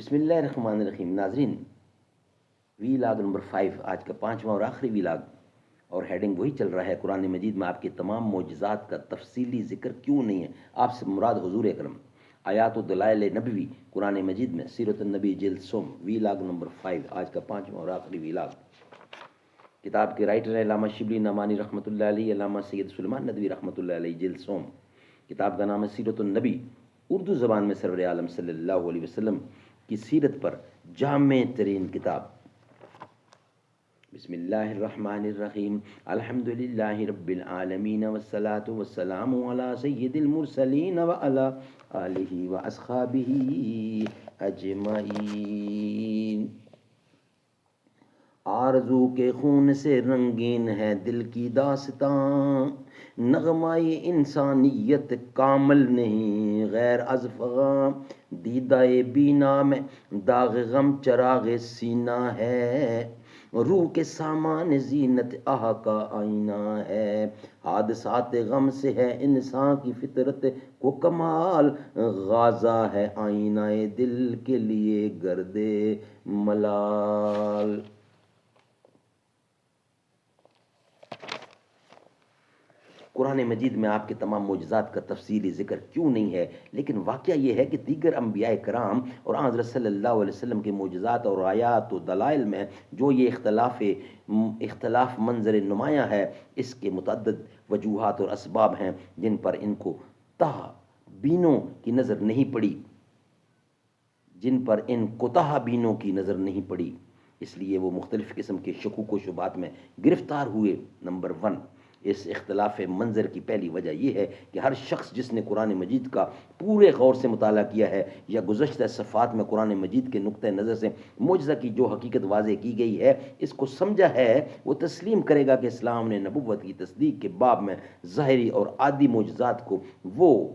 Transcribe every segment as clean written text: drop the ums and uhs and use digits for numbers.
بسم اللہ الرحمن الرحیم. ناظرین، وی لاگ نمبر 5 آج کا 5واں اور آخری وی لاگ، اور ہیڈنگ وہی چل رہا ہے، قرآن مجید میں آپ کے تمام معجزات کا تفصیلی ذکر کیوں نہیں ہے. آپ سے مراد حضور اکرم. آیات و دلائل نبوی قرآن مجید میں، سیرت النبی جلد سوم، وی لاگ نمبر 5 آج کا 5واں اور آخری وی لاگ. کتاب کے رائٹر ہیں علامہ شبلی نعمانی رحمۃ اللہ علیہ، علامہ سید سلیمان ندوی رحمۃ اللہ علیہ. جلد سوم، کتاب کا نام ہے سیرت النبی. اردو زبان میں سرور عالم صلی اللہ علیہ وسلم کی سیرت پر جامع ترین کتاب. بسم اللہ الرحمن الرحیم. الحمد للہ رب العالمین والصلاة والسلام علی سید المرسلین وعلی آلہ واصحابہ اجمعین. آرزو کے خون سے رنگین ہے دل کی داستان، نغمائی انسانیت کامل نہیں غیر از فغاں. دیدہ بینا میں داغ غم چراغ سینہ ہے، روح کے سامان زینت آہ کا آئینہ ہے. حادثات غم سے ہے انسان کی فطرت کو کمال، غازہ ہے آئینہ دل کے لیے گرد ملال. قرآن مجید میں آپ کے تمام معجزات کا تفصیلی ذکر کیوں نہیں ہے؟ لیکن واقعہ یہ ہے کہ دیگر انبیاء کرام اور حضرت صلی اللہ علیہ وسلم کے معجزات اور آیات و دلائل میں جو یہ اختلاف منظر نمایاں ہے، اس کے متعدد وجوہات اور اسباب ہیں جن پر ان کو تاہ بینوں کی نظر نہیں پڑی، اس لیے وہ مختلف قسم کے شکوک و شبہات میں گرفتار ہوئے. نمبر 1، اس اختلاف منظر کی پہلی وجہ یہ ہے کہ ہر شخص جس نے قرآن مجید کا پورے غور سے مطالعہ کیا ہے یا گزشتہ صفحات میں قرآن مجید کے نقطہ نظر سے معجزہ کی جو حقیقت واضح کی گئی ہے اس کو سمجھا ہے، وہ تسلیم کرے گا کہ اسلام نے نبوت کی تصدیق کے باب میں ظاہری اور عادی معجزات کو وہ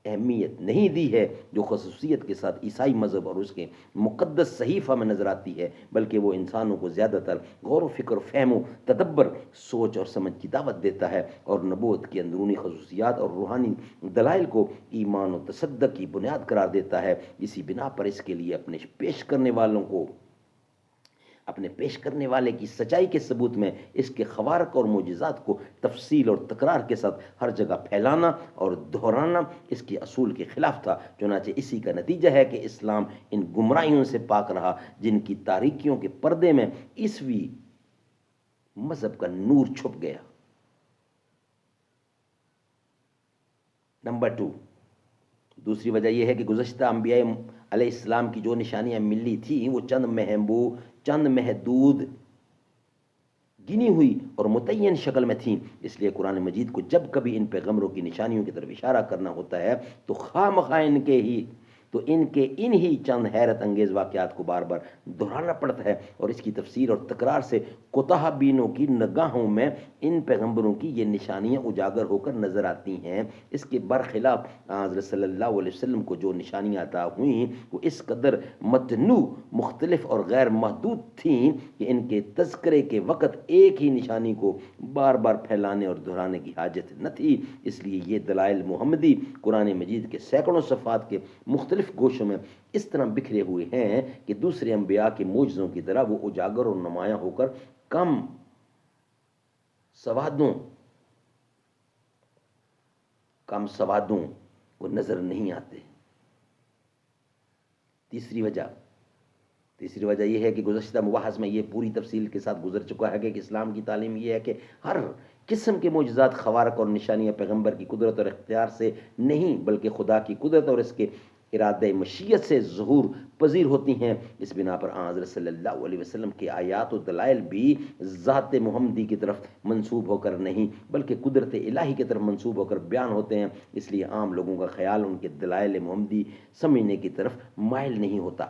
اہمیت نہیں دی ہے جو خصوصیت کے ساتھ عیسائی مذہب اور اس کے مقدس صحیفہ میں نظر آتی ہے، بلکہ وہ انسانوں کو زیادہ تر غور و فکر، فہم و تدبر، سوچ اور سمجھ کی دعوت دیتا ہے اور نبوت کی اندرونی خصوصیات اور روحانی دلائل کو ایمان و تصدق کی بنیاد قرار دیتا ہے. اسی بنا پر اس کے لیے اپنے پیش کرنے والے کی سچائی کے ثبوت میں اس کے خوارق اور معجزات کو تفصیل اور تکرار کے ساتھ ہر جگہ پھیلانا اور دہرانا اس کے اصول کے خلاف تھا. چنانچہ اسی کا نتیجہ ہے کہ اسلام ان گمراہیوں سے پاک رہا جن کی تاریکیوں کے پردے میں عیسوی مذہب کا نور چھپ گیا. نمبر 2، دوسری وجہ یہ ہے کہ گزشتہ انبیاء علیہ السلام کی جو نشانیاں ملی تھیں وہ چند محدود، گنی ہوئی اور متعین شکل میں تھیں. اس لیے قرآن مجید کو جب کبھی ان پیغمبروں کی نشانیوں کی طرف اشارہ کرنا ہوتا ہے تو خواہ ان کے ہی چند حیرت انگیز واقعات کو بار بار دہرانا پڑتا ہے، اور اس کی تفسیر اور تکرار سے کوتاہ بینوں کی نگاہوں میں ان پیغمبروں کی یہ نشانیاں اجاگر ہو کر نظر آتی ہیں. اس کے برخلاف حضرت صلی اللہ علیہ وسلم کو جو نشانیاں عطا ہوئیں وہ اس قدر متنوع، مختلف اور غیر محدود تھیں کہ ان کے تذکرے کے وقت ایک ہی نشانی کو بار بار پھیلانے اور دہرانے کی حاجت نہ تھی. اس لیے یہ دلائل محمدی قرآن مجید کے سینکڑوں صفحات کے مختلف گوشوں میں اس طرح بکھرے ہوئے ہیں کہ دوسرے انبیاء کے معجزوں کی طرح وہ اجاگر اور نمایاں ہو کر کم سوادوں کو نظر نہیں آتے. تیسری وجہ یہ ہے کہ گزشتہ مباحث میں یہ پوری تفصیل کے ساتھ گزر چکا ہے کہ اسلام کی تعلیم یہ ہے کہ ہر قسم کے معجزات، خوارق اور نشانیاں پیغمبر کی قدرت اور اختیار سے نہیں بلکہ خدا کی قدرت اور اس کے ارادہ مشیت سے ظہور پذیر ہوتی ہیں. اس بنا پر حضرت صلی اللہ علیہ وسلم کے آیات و دلائل بھی ذات محمدی کی طرف منسوب ہو کر نہیں بلکہ قدرت الہی کی طرف منسوب ہو کر بیان ہوتے ہیں. اس لیے عام لوگوں کا خیال ان کے دلائل محمدی سمجھنے کی طرف مائل نہیں ہوتا.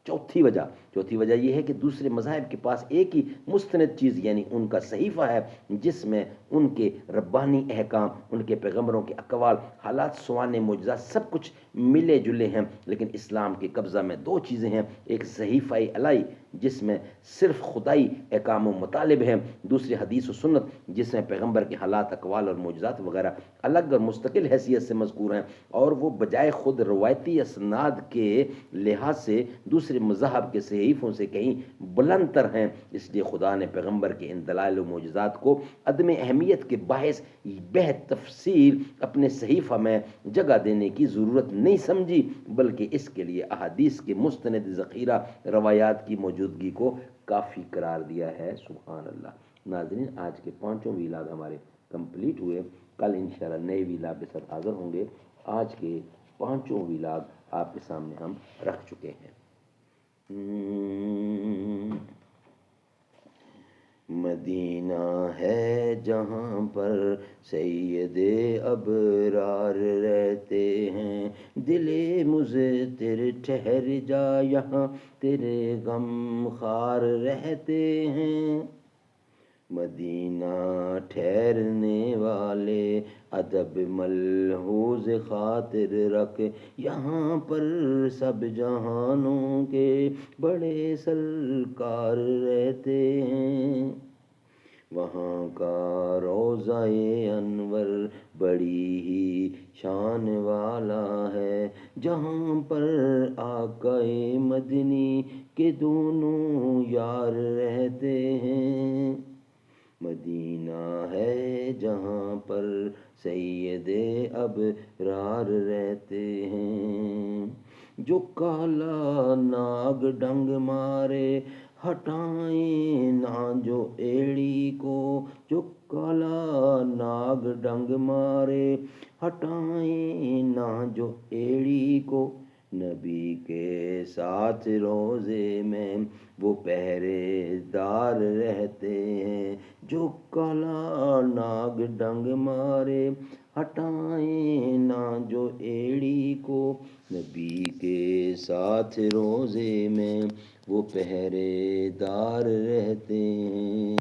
چوتھی وجہ یہ ہے کہ دوسرے مذاہب کے پاس ایک ہی مستند چیز یعنی ان کا صحیفہ ہے جس میں ان کے ربانی احکام، ان کے پیغمبروں کے اقوال، حالات، سوانح، معجزات سب کچھ ملے جلے ہیں، لیکن اسلام کے قبضہ میں دو چیزیں ہیں، ایک صحیفہ علائی جس میں صرف خدائی احکام و مطالب ہیں، دوسری حدیث و سنت جس میں پیغمبر کے حالات، اقوال اور معجزات وغیرہ الگ اور مستقل حیثیت سے مذکور ہیں، اور وہ بجائے خود روایتی اسناد کے لحاظ سے دوسرے مذاہب کے صحیفوں سے کہیں بلند تر ہیں۔ اس لیے خدا نے پیغمبر کے ان دلائل و معجزات کو عدم اہمیت کے باعث بہ تفصیل اپنے صحیفہ میں جگہ دینے کی ضرورت نہیں سمجھی، بلکہ اس کے لیے احادیث کے مستند ذخیرہ روایات کی موجودگی کو کافی قرار دیا ہے۔ سبحان اللہ۔ ناظرین، آج کے پانچوں ویلاگ ہمارے کمپلیٹ ہوئے، کل انشاءاللہ نئے ویلاگ کے ساتھ حاضر ہوں گے۔ آج کے پانچوں ویلاگ آپ کے سامنے ہم رکھ چکے ہیں۔ مدینہ ہے جہاں پر سید ابرار رہتے ہیں، دل مضطر ٹھہر جا یہاں تیرے غم خار رہتے ہیں۔ مدینہ ٹھہرنے والے ادب ملحوظ خاطر رکھ، یہاں پر سب جہانوں کے بڑے سرکار رہتے ہیں۔ وہاں کا روضہ انور بڑی ہی شان والا ہے، جہاں پر آقا مدنی کے دونوں یار رہتے ہیں۔ مدینہ ہے جہاں پر سید ابرار رہتے ہیں، جو کالا ناگ ڈنگ مارے ہٹائیں نہ جو ایڑی کو، جو کالا ناگ ڈنگ مارے ہٹائیں نہ جو ایڑی کو، نبی کے ساتھ روزے میں وہ پہرے دار رہتے ہیں، جو کالا ناگ ڈنگ مارے ہٹائیں نہ جو ایڑی کو، نبی کے ساتھ روزے میں وہ پہرے دار رہتے ہیں۔